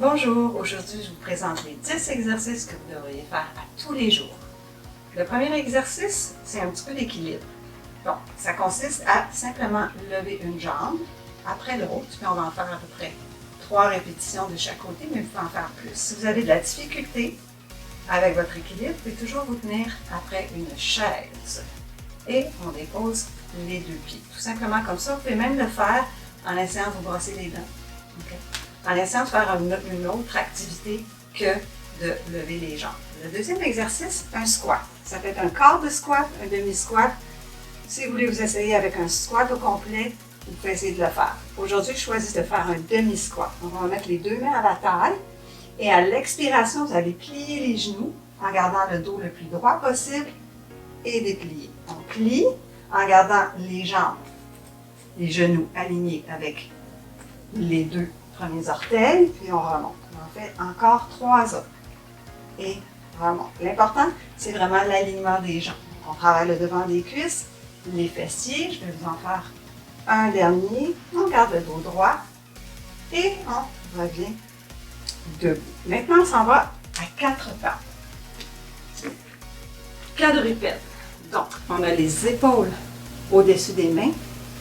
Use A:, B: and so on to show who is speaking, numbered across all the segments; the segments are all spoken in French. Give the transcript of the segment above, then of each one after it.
A: Bonjour, aujourd'hui je vous présente les 10 exercices que vous devriez faire à tous les jours. Le premier exercice, c'est un petit peu d'équilibre. Donc, ça consiste à simplement lever une jambe après l'autre, puis on va en faire à peu près 3 répétitions de chaque côté, mais vous pouvez en faire plus. Si vous avez de la difficulté avec votre équilibre, vous pouvez toujours vous tenir après une chaise. Et on dépose les deux pieds. Tout simplement comme ça, vous pouvez même le faire en essayant de vous brosser les dents. Okay? En essayant de faire une autre activité que de lever les jambes. Le deuxième exercice, un squat. Ça peut être un quart de squat, un demi-squat. Si vous voulez vous essayer avec un squat au complet, vous pouvez essayer de le faire. Aujourd'hui, je choisis de faire un demi-squat. On va mettre les deux mains à la taille et à l'expiration, vous allez plier les genoux en gardant le dos le plus droit possible et déplier. On plie en gardant les jambes, les genoux alignés avec les deux premiers orteils, puis on remonte. On en fait encore 3 autres. Et remonte. L'important, c'est vraiment l'alignement des jambes. On travaille le devant des cuisses, les fessiers. Je vais vous en faire un dernier. On garde le dos droit et on revient debout. Maintenant, on s'en va à 4 pattes. Quadrupède. Donc, on a les épaules au-dessus des mains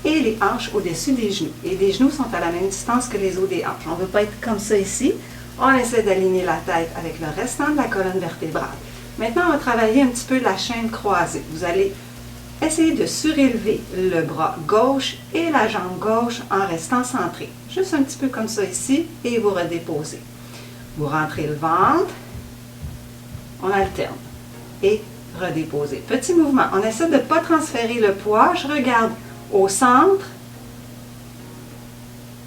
A: et les hanches au-dessus des genoux. Et les genoux sont à la même distance que les os des hanches. On ne veut pas être comme ça ici. On essaie d'aligner la tête avec le restant de la colonne vertébrale. Maintenant, on va travailler un petit peu la chaîne croisée. Vous allez essayer de surélever le bras gauche et la jambe gauche en restant centré. Juste un petit peu comme ça ici et vous redéposez. Vous rentrez le ventre, on alterne et redéposez. Petit mouvement. On essaie de ne pas transférer le poids. Je regarde au centre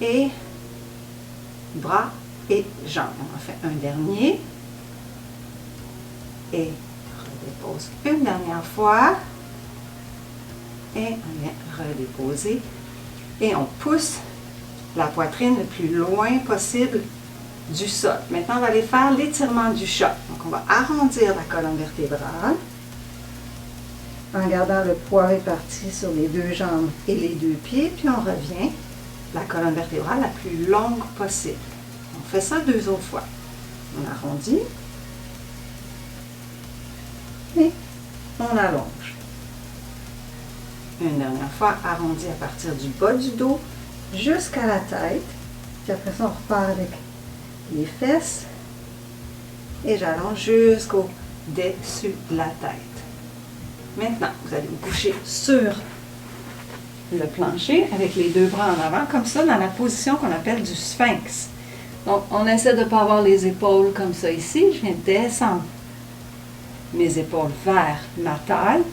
A: et bras et jambes. On en fait un dernier et redépose une dernière fois et on vient redéposer et on pousse la poitrine le plus loin possible du sol. Maintenant, on va aller faire l'étirement du chat. Donc, on va arrondir la colonne vertébrale en gardant le poids réparti sur les deux jambes et les deux pieds, puis on revient la colonne vertébrale la plus longue possible. On fait ça 2 autres fois. On arrondit et on allonge. Une dernière fois, arrondi à partir du bas du dos jusqu'à la tête. Puis après ça, on repart avec les fesses et j'allonge jusqu'au-dessus de la tête. Maintenant, vous allez vous coucher sur le plancher avec les deux bras en avant, comme ça, dans la position qu'on appelle du sphinx. Donc, on essaie de ne pas avoir les épaules comme ça ici. Je viens descendre mes épaules vers ma taille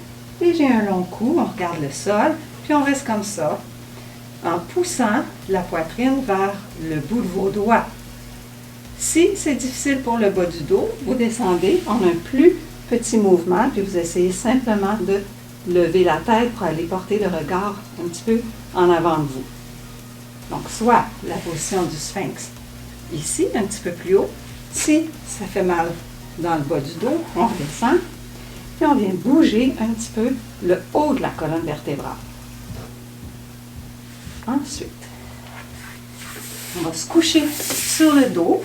A: et j'ai un long cou. On regarde le sol, puis on reste comme ça, en poussant la poitrine vers le bout de vos doigts. Si c'est difficile pour le bas du dos, vous descendez, on a un plus petit mouvement, puis vous essayez simplement de lever la tête pour aller porter le regard un petit peu en avant de vous. Donc, soit la position du sphinx ici, un petit peu plus haut. Si ça fait mal dans le bas du dos, on redescend, puis on vient bouger un petit peu le haut de la colonne vertébrale. Ensuite, on va se coucher sur le dos.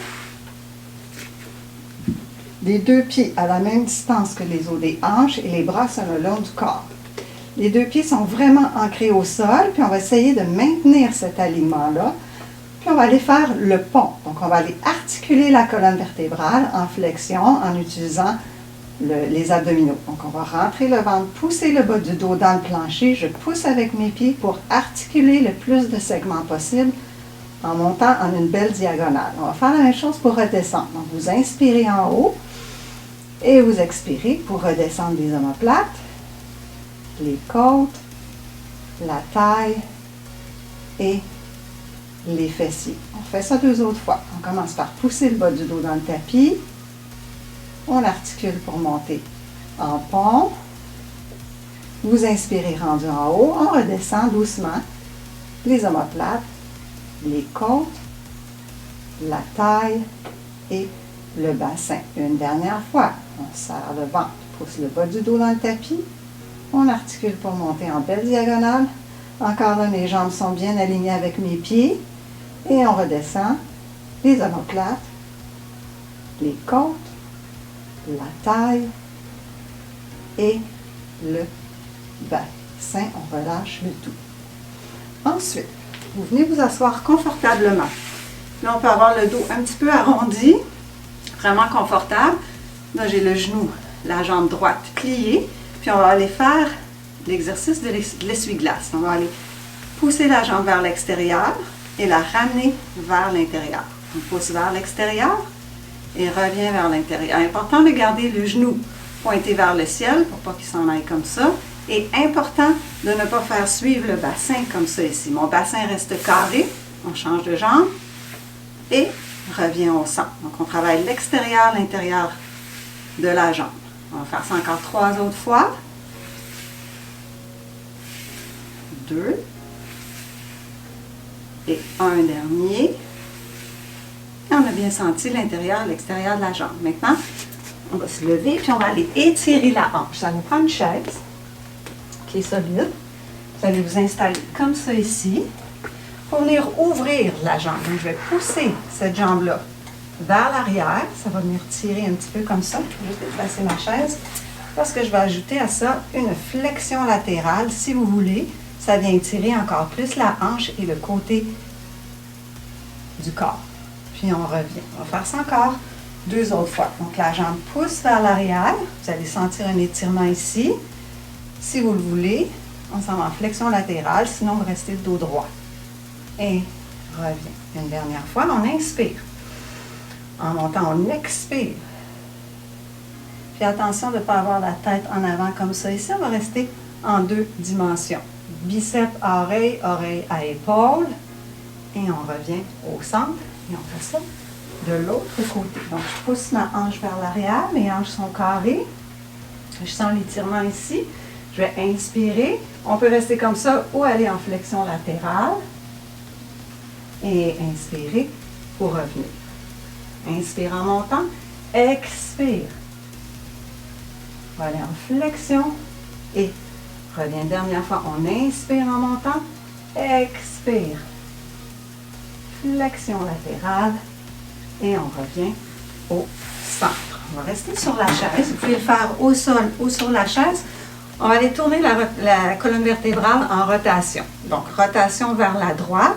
A: Les deux pieds à la même distance que les os des hanches et les bras sur le long du corps. Les deux pieds sont vraiment ancrés au sol, puis on va essayer de maintenir cet alignement-là. Puis on va aller faire le pont. Donc on va aller articuler la colonne vertébrale en flexion en utilisant les abdominaux. Donc on va rentrer le ventre, pousser le bas du dos dans le plancher. Je pousse avec mes pieds pour articuler le plus de segments possible en montant en une belle diagonale. On va faire la même chose pour redescendre. Donc vous inspirez en haut. Et vous expirez pour redescendre les omoplates, les côtes, la taille et les fessiers. On fait ça 2 autres fois. On commence par pousser le bas du dos dans le tapis. On articule pour monter en pont. Vous inspirez rendu en haut. On redescend doucement les omoplates, les côtes, la taille et le bassin. Une dernière fois, on serre le ventre, pousse le bas du dos dans le tapis, on articule pour monter en belle diagonale. Encore là, mes jambes sont bien alignées avec mes pieds et on redescend les omoplates, les côtes, la taille et le bassin. On relâche le tout. Ensuite, vous venez vous asseoir confortablement. Là, on peut avoir le dos un petit peu arrondi, vraiment confortable. Là, j'ai le genou, la jambe droite pliée. Puis, on va aller faire l'exercice de l'essuie-glace. On va aller pousser la jambe vers l'extérieur et la ramener vers l'intérieur. On pousse vers l'extérieur et revient vers l'intérieur. Important de garder le genou pointé vers le ciel pour pas qu'il s'en aille comme ça. Et important de ne pas faire suivre le bassin comme ça ici. Mon bassin reste carré. On change de jambe et revient au centre. Donc, on travaille l'extérieur, l'intérieur de la jambe. On va faire ça encore 3 autres fois. 2. Et un dernier. Et on a bien senti l'intérieur et l'extérieur de la jambe. Maintenant, on va se lever puis on va aller étirer la hanche. Ça vous prend une chaise qui est solide. Vous allez vous installer comme ça ici pour venir ouvrir la jambe. Donc, je vais pousser cette jambe-là vers l'arrière. Ça va venir tirer un petit peu comme ça. Je vais juste déplacer ma chaise parce que je vais ajouter à ça une flexion latérale. Si vous voulez, ça vient étirer encore plus la hanche et le côté du corps. Puis on revient. On va faire ça encore 2 autres fois. Donc la jambe pousse vers l'arrière. Vous allez sentir un étirement ici. Si vous le voulez, on s'en va en flexion latérale. Sinon, vous restez le dos droit. Et revient. Une dernière fois, on inspire. En montant, on expire. Puis attention de ne pas avoir la tête en avant comme ça. Ici, on va rester en 2 dimensions. Biceps à oreille, oreille à épaule. Et on revient au centre. Et on fait ça de l'autre côté. Donc, je pousse ma hanche vers l'arrière. Mes hanches sont carrées. Je sens l'étirement ici. Je vais inspirer. On peut rester comme ça ou aller en flexion latérale. Et inspirer pour revenir. Inspire en montant. Expire. On va aller en flexion et reviens. Dernière fois, on inspire en montant. Expire. Flexion latérale. Et on revient au centre. On va rester sur la chaise. Vous pouvez le faire au sol ou sur la chaise. On va aller tourner la colonne vertébrale en rotation. Donc, rotation vers la droite.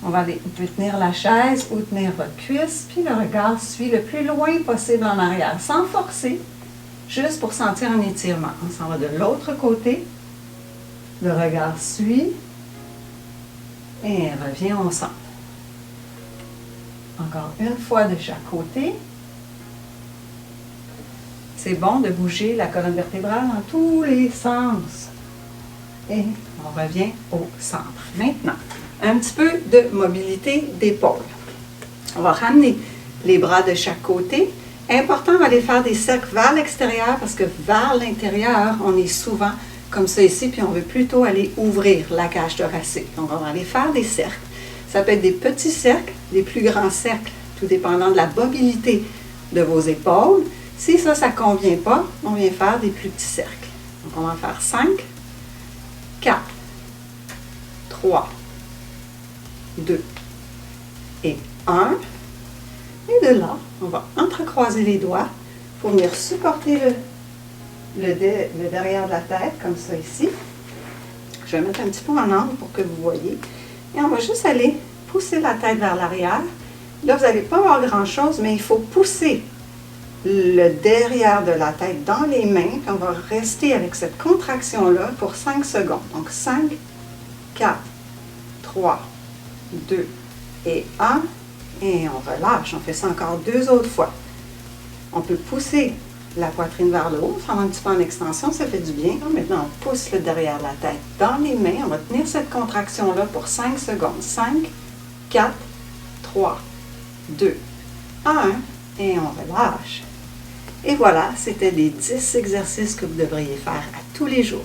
A: On va aller, vous pouvez tenir la chaise ou tenir votre cuisse. Puis le regard suit le plus loin possible en arrière, sans forcer. Juste pour sentir un étirement. On s'en va de l'autre côté. Le regard suit. Et revient au centre. Encore une fois de chaque côté. C'est bon de bouger la colonne vertébrale dans tous les sens. Et on revient au centre. Maintenant, un petit peu de mobilité d'épaule. On va ramener les bras de chaque côté. Important, on va aller faire des cercles vers l'extérieur parce que vers l'intérieur, on est souvent comme ça ici, puis on veut plutôt aller ouvrir la cage thoracique. Donc, on va aller faire des cercles. Ça peut être des petits cercles, des plus grands cercles, tout dépendant de la mobilité de vos épaules. Si ça ne convient pas, on vient faire des plus petits cercles. Donc, on va en faire 5, 4, 3, 2 et 1. Et de là, on va entrecroiser les doigts pour venir supporter le derrière de la tête, comme ça ici. Je vais mettre un petit peu en angle pour que vous voyez. Et on va juste aller pousser la tête vers l'arrière. Là, vous n'allez pas voir grand-chose, mais il faut pousser le derrière de la tête dans les mains. Puis on va rester avec cette contraction-là pour 5 secondes. Donc 5, 4, 3, 2 et 1. Et on relâche. On fait ça encore 2 autres fois. On peut pousser la poitrine vers le haut, faire un petit peu en extension, ça fait du bien. Maintenant, on pousse le derrière de la tête dans les mains. On va tenir cette contraction-là pour 5 secondes. 5, 4, 3, 2, 1. Et on relâche. Et voilà, c'était les 10 exercices que vous devriez faire à tous les jours.